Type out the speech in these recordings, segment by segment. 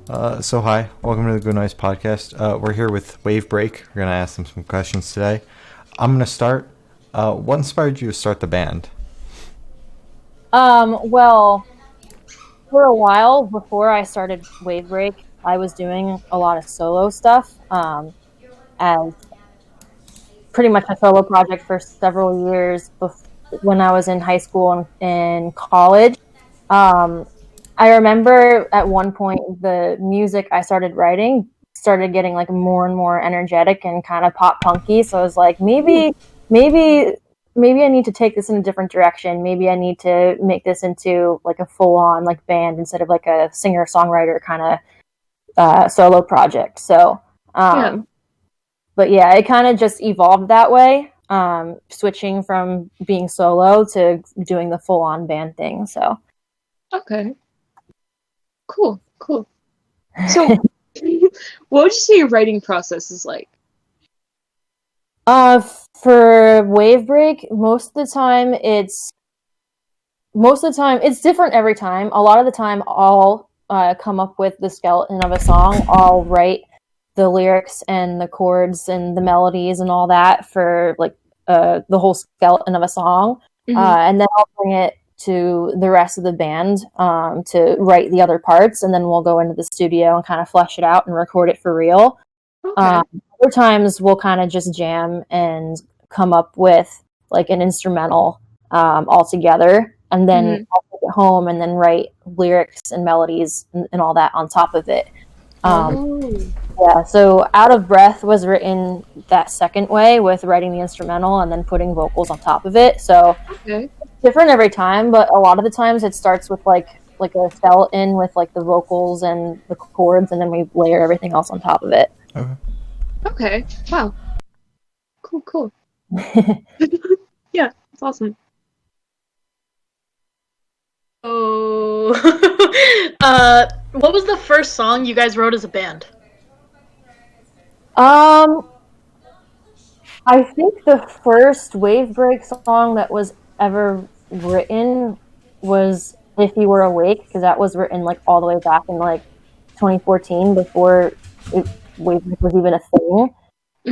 So hi, welcome to the Good Noise Podcast. We're here with Wave Break. We're gonna ask them some questions today. I'm gonna start. What inspired you to start the band? Well, for a while before I started Wave Break, I was doing a lot of solo stuff, as pretty much a solo project for several years when I was in high school and college. Um, I remember at one point the music I started writing started getting like more and more energetic and kind of pop punky. So I was like, maybe, maybe I need to take this in a different direction. Maybe I need to make this into like a full on like band instead of like a singer songwriter kind of solo project. So, Yeah. but yeah, it kind of just evolved that way. Switching from being solo to doing the full on band thing. So. Okay. Cool. So, what would you say your writing process is like? For Wave Break, most of the time it's different every time. A lot of the time, I'll come up with the skeleton of a song. I'll write the lyrics and the chords and the melodies and all that for like the whole skeleton of a song, and then I'll bring it to the rest of the band to write the other parts, and then we'll go into the studio and kind of flesh it out and record it for real. Okay. Other times we'll kind of just jam and come up with like an instrumental all together, and then I'll take it home and then write lyrics and melodies and all that on top of it. Yeah, so Out of Breath was written that second way with writing the instrumental and then putting vocals on top of it. So Okay. different every time, but a lot of the times it starts with like a skeleton with like the vocals and the chords, and then we layer everything else on top of it. Okay. Wow. Cool. Yeah, it's awesome. Oh, what was the first song you guys wrote as a band? I think the first Wave Break song that was ever written was If You Were Awake, because that was written like all the way back in like 2014 before Wave Break was even a thing.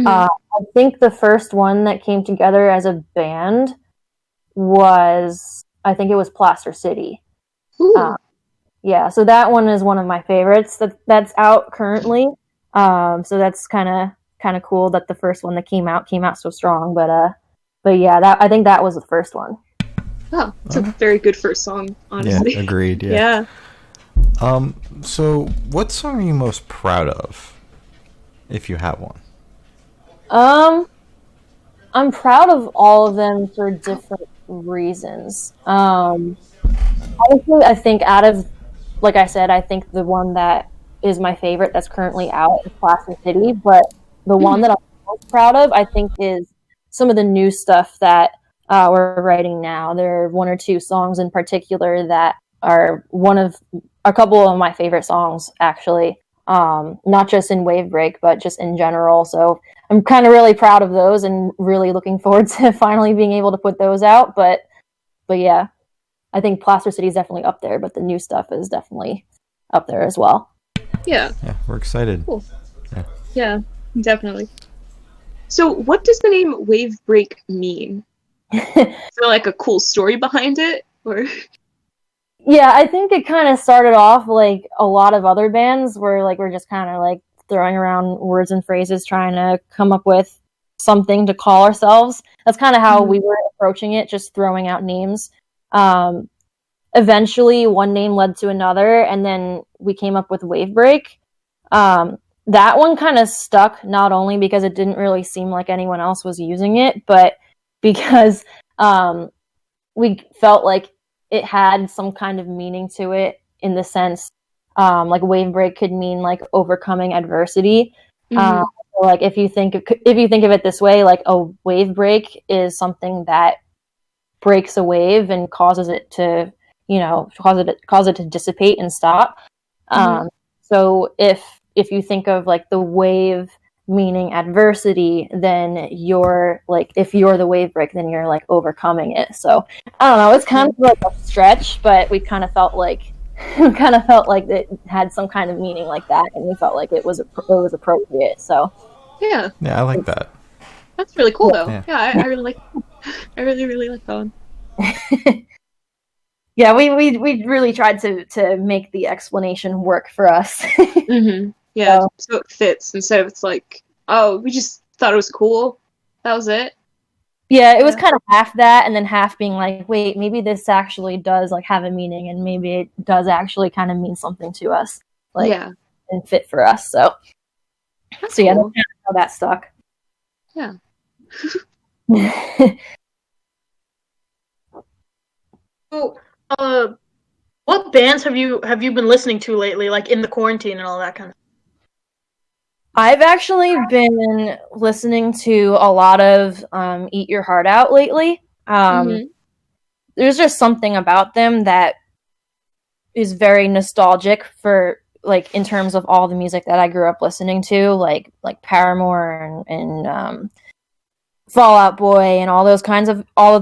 I think the first one that came together as a band I think it was Plaster City. Yeah, so that one is one of my favorites that's out currently. So that's kind of cool that the first one that came out so strong. But yeah, I think that was the first one. Wow, it's a very good first song, honestly. Yeah, agreed. Yeah. So what song are you most proud of, if you have one? I'm proud of all of them for different reasons. Honestly, I think like I said, I think the one that is my favorite that's currently out is Plaster City, but the one that I'm most proud of, I think, is some of the new stuff that we're writing now. There are one or two songs in particular that are a couple of my favorite songs, actually. Not just in Wave Break, but just in general. So I'm kind of really proud of those and really looking forward to finally being able to put those out. But yeah, I think Plaster City is definitely up there, but the new stuff is definitely up there as well. Yeah, we're excited. Cool. Yeah, definitely. So what does the name Wave Break mean? Is there like a cool story behind it? Or yeah, I think it kind of started off like a lot of other bands where like we're just kind of like throwing around words and phrases trying to come up with something to call ourselves. That's kind of how we were approaching it, just throwing out names. Eventually one name led to another, and then we came up with Wave Break. That one kind of stuck, not only because it didn't really seem like anyone else was using it, but because we felt like it had some kind of meaning to it, in the sense like Wave Break could mean like overcoming adversity. Like if you think of it this way, like a wave break is something that breaks a wave and causes it to cause it to dissipate and stop. So if you think of like the wave meaning adversity, then you're like, if you're the wave break, then you're like overcoming it. So I don't know, it's kind of like a stretch, but we kind of felt like we kind of felt like it had some kind of meaning like that, and we felt like it was appropriate. So Yeah, Yeah, I like that. that's really cool though. Yeah. Yeah, I really like. I really like that one. yeah, we really tried to make the explanation work for us. Mm-hmm. Yeah, So- so it fits instead of it's like, oh, we just thought it was cool. That was it. Yeah, it was Yeah. kind of half that, and then half being like, wait, maybe this actually does like have a meaning, and maybe it does actually kind of mean something to us, like Yeah, and fit for us. So that's yeah, that's cool. kind of how that stuck. Yeah. So, what bands have you been listening to lately, like in the quarantine and all that kind of? I've actually been listening to a lot of Eat Your Heart Out lately. Mhm. There's just something about them that is very nostalgic for like in terms of all the music that I grew up listening to, like Paramore and Fall Out Boy and all of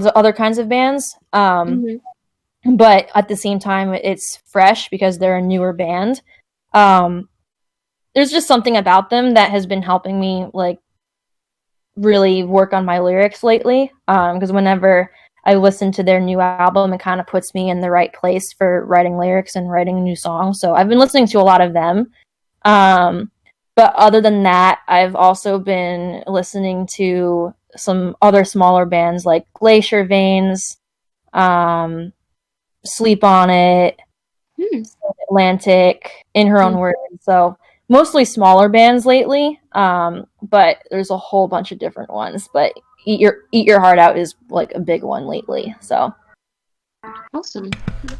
the other kinds of bands. Mhm. But at the same time, it's fresh because they're a newer band. There's just something about them that has been helping me like really work on my lyrics lately. Because whenever I listen to their new album, it kind of puts me in the right place for writing lyrics and writing new songs. So I've been listening to a lot of them. But other than that, I've also been listening to some other smaller bands like Glacier Veins, Sleep on It, Hmm. Atlantic, In Her Own Words. So mostly smaller bands lately, but there's a whole bunch of different ones. But Eat Your Heart Out is like a big one lately. So Awesome.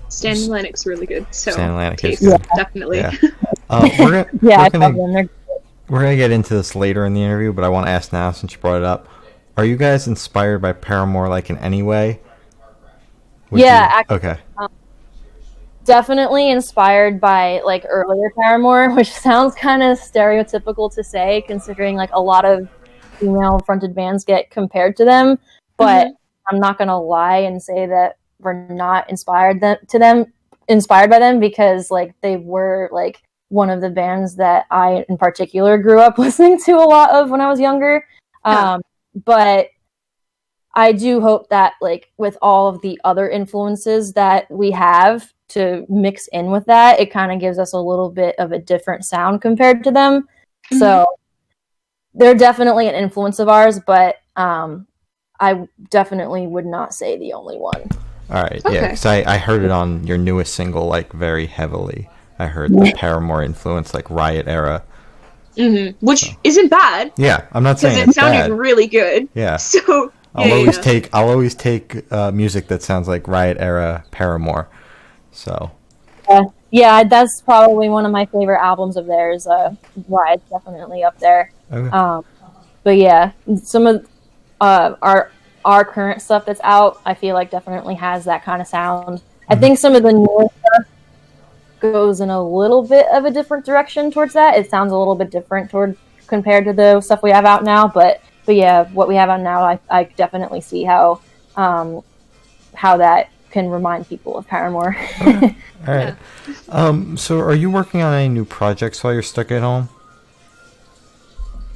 Stan Atlantic's really good. So Stan Atlantic is taste, good. definitely. Yeah. We're yeah, I gonna love them. we're gonna get into this later in the interview, but I want to ask now since you brought it up. Are you guys inspired by Paramore like in any way? Yeah, Okay. Definitely inspired by like earlier Paramore, which sounds kind of stereotypical to say, considering like a lot of female-fronted bands get compared to them. But I'm not gonna lie and say that we're not inspired by them because like they were like one of the bands that I in particular grew up listening to a lot of when I was younger. Yeah. But I do hope that like with all of the other influences that we have to mix in with that, it kind of gives us a little bit of a different sound compared to them. Mhm. So they're definitely an influence of ours, but I definitely would not say the only one. All right. Okay. Yeah, because I heard it on your newest single like very heavily. I heard the Paramore influence, like Riot era. Mhm. Which isn't bad Yeah, I'm not because saying it it's sounded bad. really good. Yeah. So I'll yeah, always yeah. take music that sounds like Riot era Paramore. So Yeah, that's probably one of my favorite albums of theirs. Riot's definitely up there. okay. But yeah, some of our current stuff that's out, I feel like definitely has that kind of sound. I think some of the newer stuff goes in a little bit of a different direction towards that. It sounds a little bit different compared to the stuff we have out now. But yeah, what we have out now, I definitely see how that can remind people of Paramore. All right. So are you working on any new projects while you're stuck at home?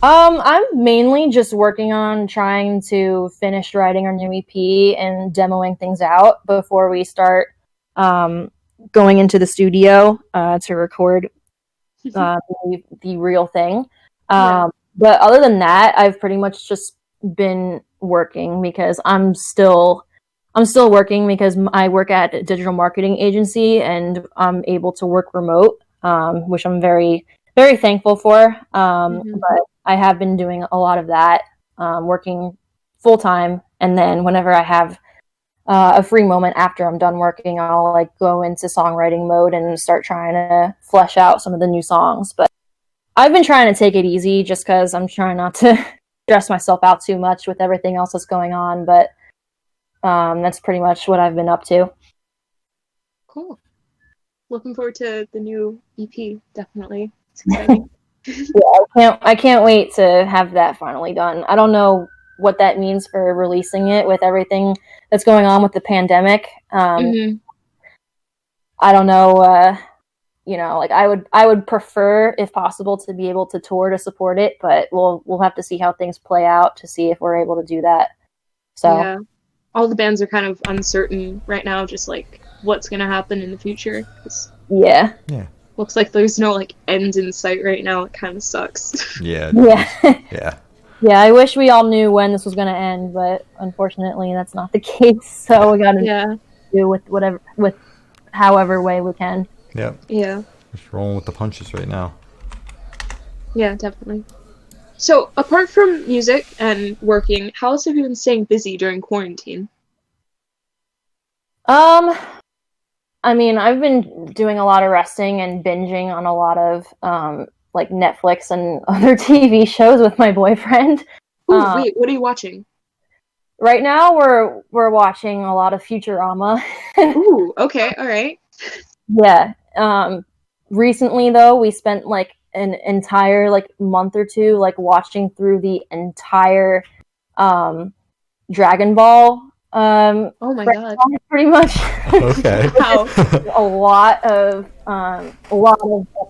I'm mainly just working on trying to finish writing our new EP and demoing things out before we start going into the studio to record the real thing. Yeah. But other than that, I've pretty much just been working because I'm still working because I work at a digital marketing agency and I'm able to work remote, which I'm very, very thankful for. But I have been doing a lot of that, working full time. And then whenever I have a free moment after I'm done working, I'll like go into songwriting mode and start trying to flesh out some of the new songs. But I've been trying to take it easy just because I'm trying not to stress myself out too much with everything else that's going on. But that's pretty much what I've been up to. Cool. Looking forward to the new EP. Definitely, it's exciting. I can't wait to have that finally done. I don't know what that means for releasing it with everything that's going on with the pandemic. I don't know, like I would prefer, if possible, to be able to tour to support it, but we'll have to see how things play out to see if we're able to do that. So Yeah. All the bands are kind of uncertain right now, just like what's gonna happen in the future. 'Cause yeah. looks like there's no like end in sight right now. It kind of sucks. Yeah. Yeah. Yeah, I wish we all knew when this was going to end, but unfortunately that's not the case. So we got to Yeah. do with however way we can. Yep. Yeah. Just rolling with the punches right now. Yeah, definitely. So, apart from music and working, how else have you been staying busy during quarantine? I mean, I've been doing a lot of resting and binging on a lot of like Netflix and other TV shows with my boyfriend. Ooh, wait, what are you watching? Right now we're watching a lot of Futurama. Ooh, okay, all right. Yeah. Recently though, we spent like an entire like month or two like watching through the entire Dragon Ball Oh my god. pretty much. Okay. Wow. a lot of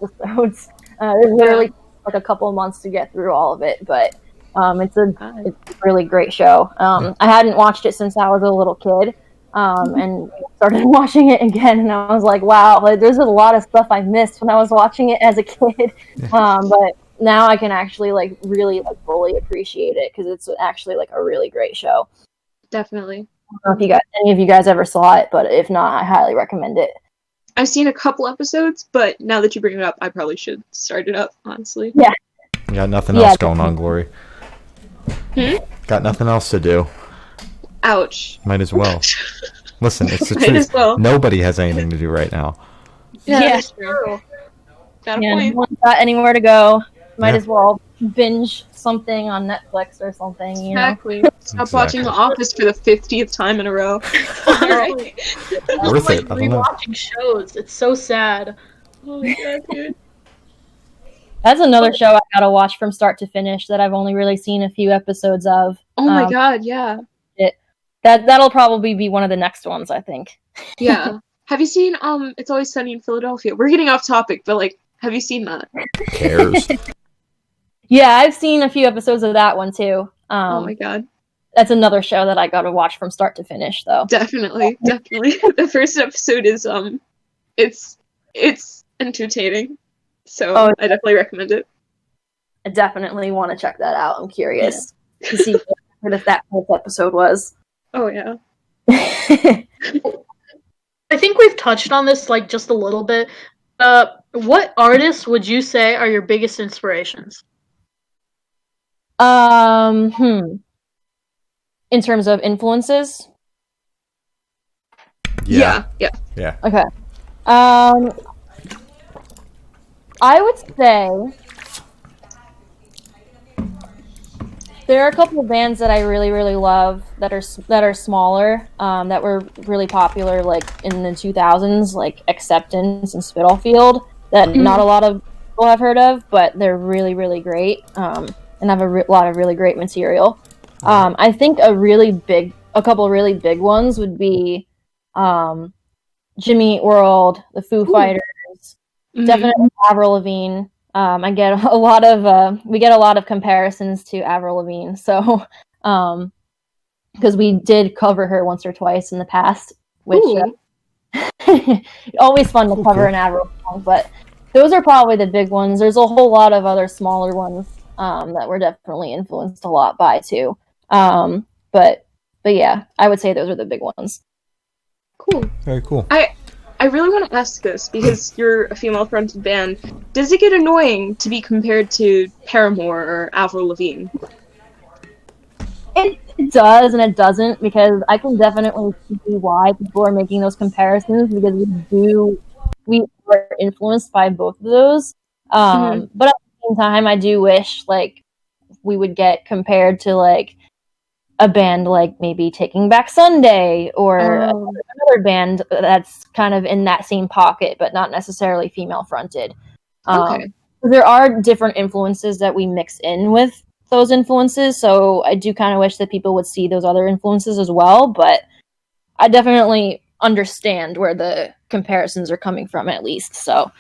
episodes. It literally like a couple of months to get through all of it, but it's a really great show. I hadn't watched it since I was a little kid, and started watching it again, and I was like, wow, like, there's a lot of stuff I missed when I was watching it as a kid. But now I can actually like really like fully appreciate it because it's actually like a really great show. Definitely. I don't know if any of you guys ever saw it, but if not, I highly recommend it. I've seen a couple episodes, but now that you bring it up, I probably should start it up, honestly. Yeah. You got nothing else going on, Glory. Got nothing else to do. Ouch. Might as well. Listen, it's the Might truth. as well. Nobody has anything to do right now. Yeah, Yeah. that's true. Got a Yeah, no point. one's got anywhere to go. Might Yeah. as well binge something on Netflix or something, you know? Exactly. Stop watching The Office for the 50th time in a row. Alright. Worth like it. I don't know. rewatching shows. It's so sad. Oh my god, dude. That's another show I gotta watch from start to finish that I've only really seen a few episodes of. Oh my god, yeah. That'll probably be one of the next ones, I think. Yeah. Have you seen It's Always Sunny in Philadelphia? We're getting off topic, but like, have you seen that? Who cares? Yeah, I've seen a few episodes of that one too. Oh my god. That's another show that I gotta watch from start to finish, though. Definitely. The first episode is it's entertaining. So Oh. I definitely recommend it. I definitely want to check that out. I'm curious to see what that first episode was. Oh yeah. I think we've touched on this like just a little bit. What artists would you say are your biggest inspirations? In terms of influences, Yeah. okay. I would say there are a couple of bands that I really, really love that are smaller, that were really popular like in the 2000s, like Acceptance and Spitalfield, that not a lot of people have heard of, but they're really, really great, and have a lot of really great material. I think a couple of really big ones would be Jimmy Eat World, the Foo Fighters, Mhm. definitely Avril Lavigne. We get a lot of comparisons to Avril Lavigne, so because we did cover her once or twice in the past, which Ooh. always fun to cover an Avril song. But those are probably the big ones. There's a whole lot of other smaller ones that were definitely influenced a lot by too. But yeah, I would say those are the big ones. Cool. Very cool. I really want to ask this because you're a female-fronted band. Does it get annoying to be compared to Paramore or Avril Lavigne? It does and it doesn't, because I can definitely see why people are making those comparisons, because we are influenced by both of those. But at the same time, I do wish like we would get compared to like a band like maybe Taking Back Sunday or another band that's kind of in that same pocket, but not necessarily female fronted. Okay. There are different influences that we mix in with those influences, so I do kind of wish that people would see those other influences as well, but I definitely understand where the comparisons are coming from, at least. So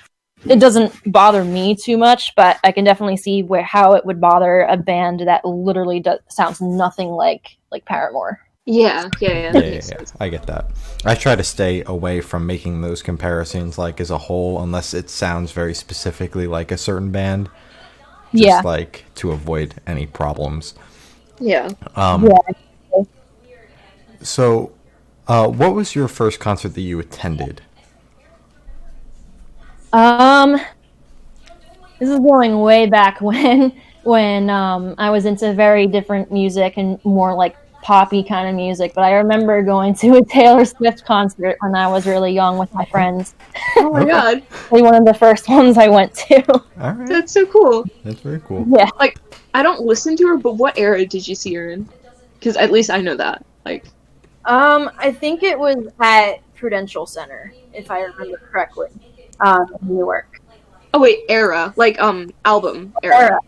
it doesn't bother me too much, but I can definitely see how it would bother a band that literally sounds nothing like Paramore. Yeah. That Yeah, makes sense. I get that. I try to stay away from making those comparisons, like, as a whole, unless it sounds very specifically like a certain band. Just, Yeah. like, to avoid any problems. Yeah. Yeah. So, what was your first concert that you attended? This is going way back when I was into very different music and more like poppy kind of music. But I remember going to a Taylor Swift concert when I was really young with my friends. Oh my god, Probably one of the first ones I went to. All right, that's so cool. that's very cool. Yeah. Like, I don't listen to her, but what era did you see her in? Because at least I know that. Like, I think it was at Prudential Center, if I remember correctly, in Newark. oh wait, era, like album era.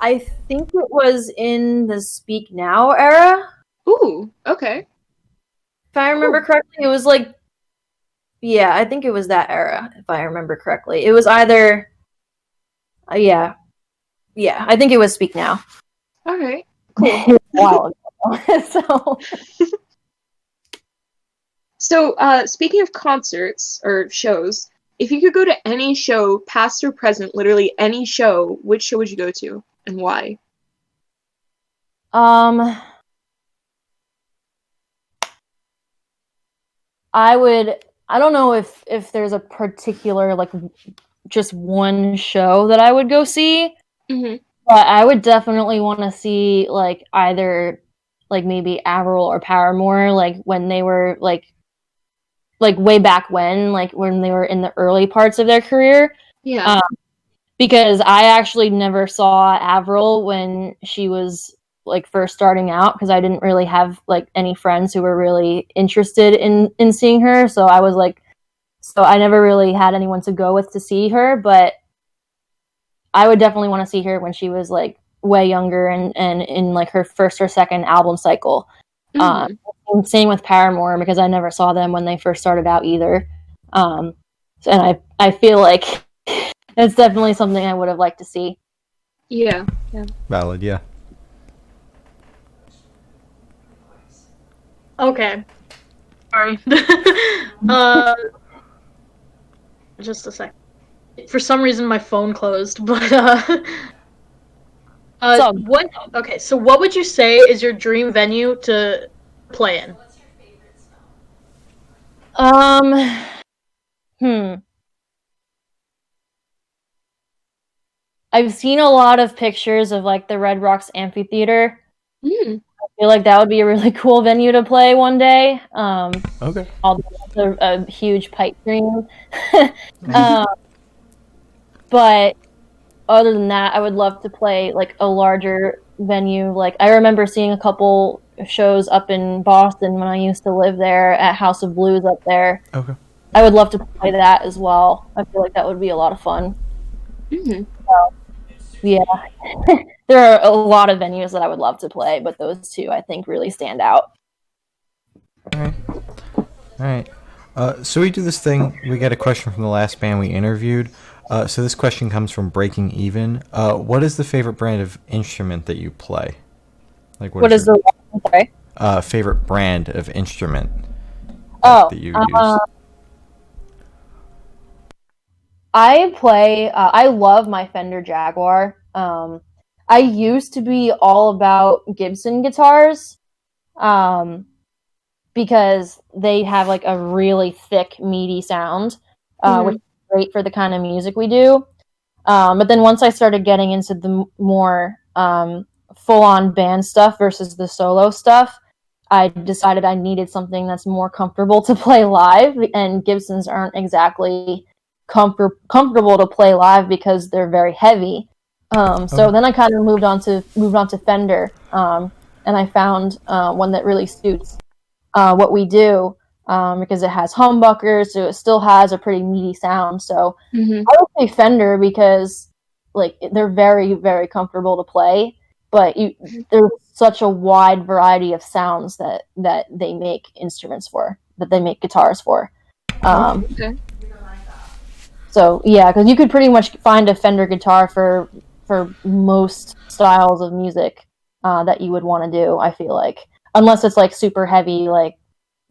I think it was in the Speak Now era. Ooh, okay. If I remember correctly, it was like, yeah, I think it was that era, if I remember correctly. It was either, yeah, I think it was Speak Now. All right, cool. It was a while ago. So, speaking of concerts or shows, if you could go to any show, past or present, literally any show, which show would you go to and why? I don't know if there's a particular, like, just one show that I would go see, Mm-hmm. but I would definitely want to see, like, either, like, maybe Avril or Paramore, like, when they were, like way back when they were in the early parts of their career. Yeah. Because I actually never saw Avril when she was, like, first starting out, because I didn't really have, like, any friends who were really interested in seeing her, so I was like, so I never really had anyone to go with to see her, but I would definitely want to see her when she was, like, way younger and in, like, her first or second album cycle. Mhm. And same with Paramore, because I never saw them when they first started out either. And I feel like it's definitely something I would have liked to see. Yeah. Valid, yeah. Okay. Sorry. Just a sec. For some reason, my phone closed, but So- what? Okay, so what would you say is your dream venue to play in? I've seen a lot of pictures of, like, the Red Rocks Amphitheater. Mm. I feel like that would be a really cool venue to play one day. Okay. Although it's a huge pipe dream. But other than that, I would love to play, like, a larger venue. Like, I remember seeing a couple shows up in Boston when I used to live there at House of Blues up there. Okay. I would love to play that as well. I feel like that would be a lot of fun. Mhm. Yeah. There are a lot of venues that I would love to play, but those two I think really stand out. All right. So we do this thing. We get a question from the last band we interviewed. So this question comes from Breaking Even. What is the favorite brand of instrument that you play? Like, What is your, the sorry? favorite brand of instrument Oh, that you use? I love my Fender Jaguar. I used to be all about Gibson guitars, because they have, like, a really thick, meaty sound, which is great for the kind of music we do. But then once I started getting into the more full-on band stuff versus the solo stuff, I decided I needed something that's more comfortable to play live, and Gibsons aren't exactly comfortable to play live because they're very heavy. So then I kind of moved on to Fender, and I found one that really suits what we do, because it has humbuckers, so it still has a pretty meaty sound. So Mhm. I would say Fender because, like, they're very, very comfortable to play, but there's such a wide variety of sounds that they make instruments for, that they make guitars for. Okay. So yeah, because you could pretty much find a Fender guitar for most styles of music that you would want to do. I feel like, unless it's like super heavy, like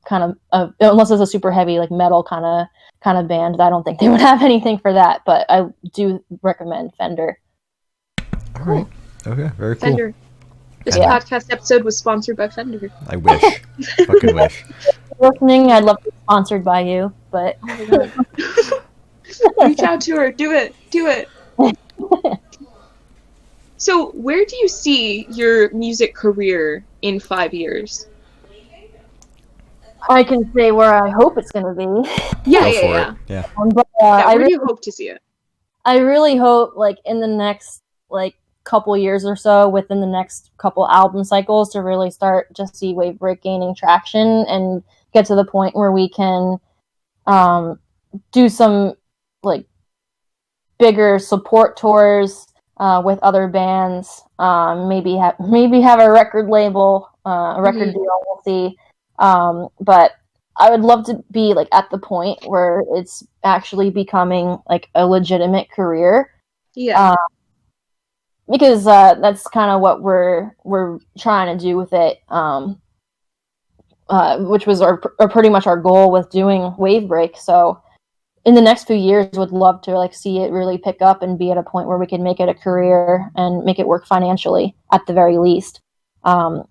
unless it's a super heavy like metal kind of band, I don't think they would have anything for that. But I do recommend Fender. All right. Okay. Very cool. Fender. This Yeah. podcast episode was sponsored by Fender. I wish. Fucking wish. Listening, I'd love to be sponsored by you, but Oh my god. Reach out to her. Do it. Do it. So, where do you see your music career in 5 years? I can say where I hope it's going to be. Yeah, Go yeah, for yeah. it. Yeah. But Yeah, where do you hope to see it? I really hope, like, in the next, like, couple years or so, within the next couple album cycles, to really start to see Wavebreak gaining traction and get to the point where we can do some, like, bigger support tours with other bands. Maybe have a record label, a record deal. We'll see. But I would love to be like at the point where it's actually becoming like a legitimate career. Yeah. Because that's kind of what we're trying to do with it. Which was pretty much our goal with doing Wavebreak. So in the next few years, would love to like see it really pick up and be at a point where we can make it a career and make it work financially at the very least.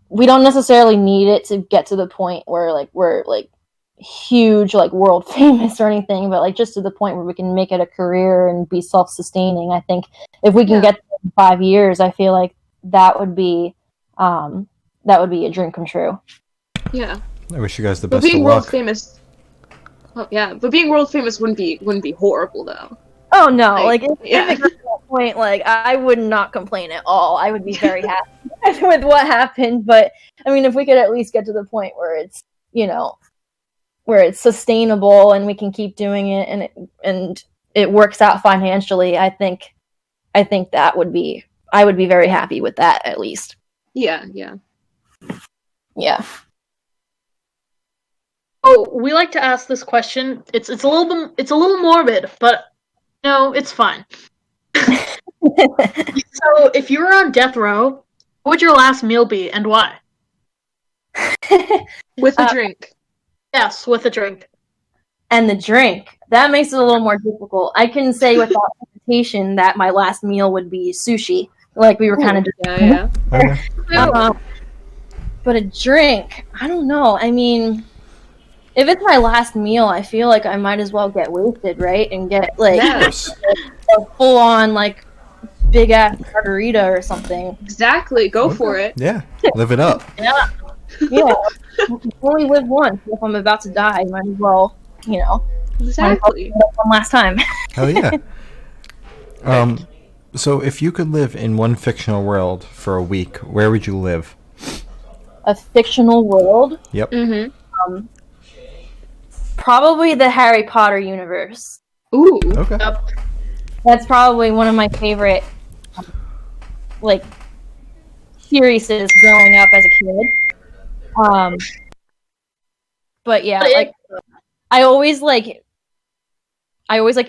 We don't necessarily need it to get to the point where like we're like huge, like world famous or anything, but like just to the point where we can make it a career and be self-sustaining. I think if we can get there in 5 years, I feel like that would be a dream come true. Yeah. I wish you guys the But best of being world luck. famous. Oh, yeah, but being world famous wouldn't be horrible though. Oh no! Like, Like if yeah. it got to that point, like I would not complain at all. I would be very happy with what happened. But I mean, if we could at least get to the point where it's where it's sustainable and we can keep doing it and it works out financially, I think that would be I would be very happy with that at least. Yeah, yeah. Yeah. Oh, we like to ask this question. It's a little morbid, but no, it's fine. So, if you were on death row, what would your last meal be and why? With a drink. Yes, with a drink. And the drink, that makes it a little more difficult. I can say without hesitation that my last meal would be sushi, like we were kind of Yeah, yeah. Okay. but a drink, I don't know. I mean, if it's my last meal, I feel like I might as well get wasted, right? And get like Yes. a full on like big ass margarita or something. Exactly. Go for it. Yeah. Live it up. Yeah. Yeah, you can only live once. If I'm about to die, I might as well, Exactly. one last time. Hell yeah. So if you could live in one fictional world for a week, where would you live? A fictional world, Yep. Mm-hmm. probably the Harry Potter universe. Ooh. Okay. Yep. That's probably one of my favorite, like, series growing up as a kid. But yeah, But like, I always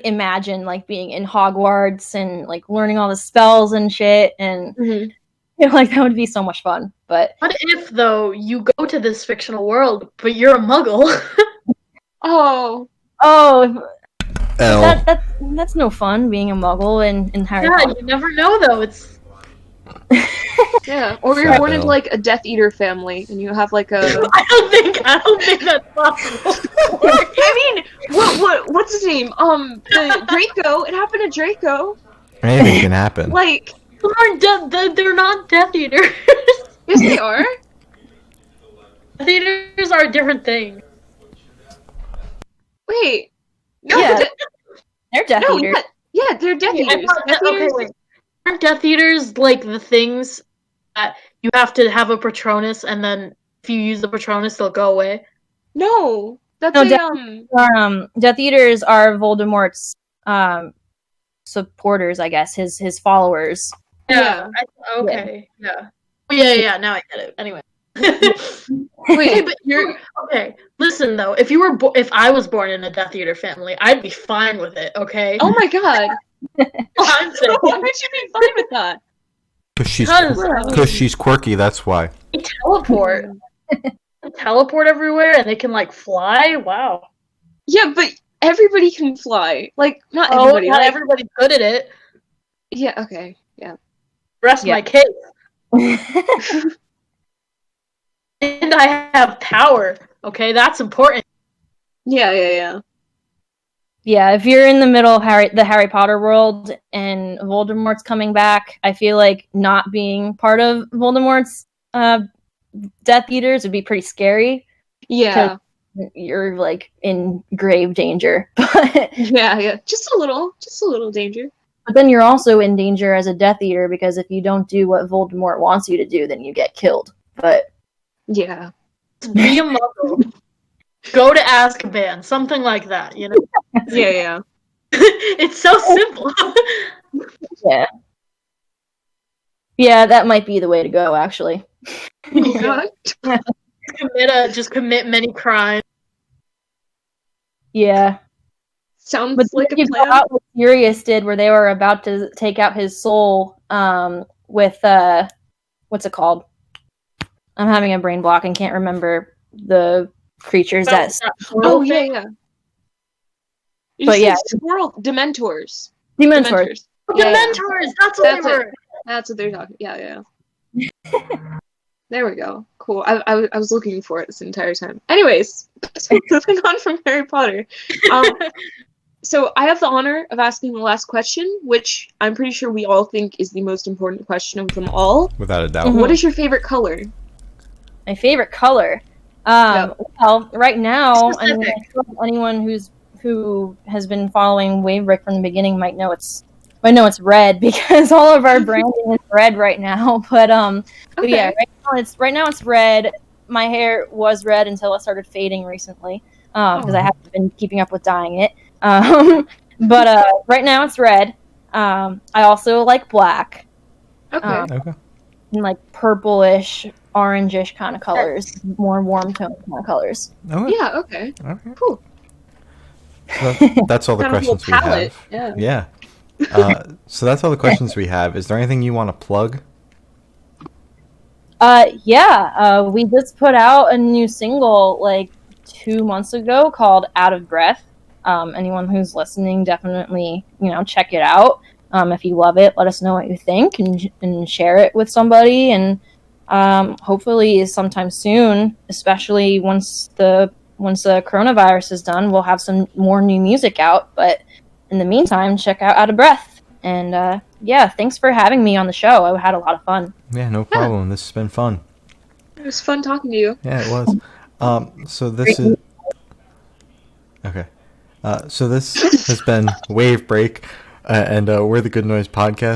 imagine like being in Hogwarts and like learning all the spells and shit, and Mm-hmm. like that would be so much fun. But What if, though, you go to this fictional world, but you're a muggle? Oh. L. that's no fun being a Muggle in Harry Yeah, Potter. you never know, though. It's Yeah. Or you're Fat born into Bill. like a Death Eater family, and you have like a. I don't think that's possible. I mean, what's his name? The Draco. It happened to Draco. Anything can happen. Like, They're not Death Eaters. yes, they are. Death Eaters are a different thing. Wait. No, Yeah. the They're Death no, Eaters. yeah, they're Death I Eaters. thought Death that- okay, Eaters. wait. Aren't Death Eaters like the things that you have to have a Patronus, and then if you use the Patronus, they'll go away? No, that's No, Death. Death Eaters are Voldemort's supporters, I guess, his followers. Yeah. Okay. Yeah. Yeah. Now I get it. Anyway. Wait, but you're okay. Listen though, if I was born in a Death Eater family, I'd be fine with it. Okay. Oh my god. I'm saying, Why would you be fine with that? Because she's quirky, that's why. they teleport. They teleport everywhere, and they can like fly. Wow. Yeah, but everybody can fly. Like, not Oh, everybody. not like, everybody's good at it. Yeah, okay. Yeah. Rest Yeah. my case. And I have power. Okay, that's important. Yeah. Yeah, if you're in the middle of the Harry Potter world and Voldemort's coming back, I feel like not being part of Voldemort's Death Eaters would be pretty scary. Yeah. You're like in grave danger. But Yeah. Just a little danger. then you're also in danger as a Death Eater because if you don't do what Voldemort wants you to do, then you get killed. But Yeah. Be a muggle. Go to Azkaban. Something like that, you know? Yeah. It's so simple. yeah, that might be the way to go, actually. Oh god. Just commit many crimes. Yeah. Sounds But like a you go plan. out what Sirius did, where they were about to take out his soul with what's it called? I'm having a brain block and can't remember the creatures that. Oh yeah. You But said yeah. squirrel Dementors. Dementors. The Yeah. mentors. That's what That's they it. were. That's what they're talking. Yeah. There we go. Cool. I was looking for it this entire time. Anyways, so moving on from Harry Potter. So I have the honor of asking the last question, which I'm pretty sure we all think is the most important question of them all. Without a doubt. Mhm. What is your favorite color? My favorite color. Well, right now, I mean, Specific. I feel like anyone who has been following Wavebreak from the beginning might know it's red because all of our branding is red right now. But but yeah, right now it's red. My hair was red until it started fading recently because I haven't been keeping up with dyeing it. But right now it's red. I also like black. Okay. Okay. And like purplish, orangish kind of colors, more warm tone kind of colors. Okay. Yeah. Okay. Okay. Cool. So that's all the Kind of a questions we little palette. have. Yeah. Yeah. So that's all the questions we have. Is there anything you want to plug? We just put out a new single like 2 months ago called Out of Breath. Anyone who's listening, definitely, check it out. If you love it, let us know what you think and share it with somebody. And hopefully sometime soon, especially once the coronavirus is done, we'll have some more new music out. But in the meantime, check out Out of Breath. And thanks for having me on the show. I had a lot of fun. Yeah, no problem. This has been fun. It was fun talking to you. Yeah, it was. So this is okay. So this has been Wave Break, and we're the Good Noise Podcast.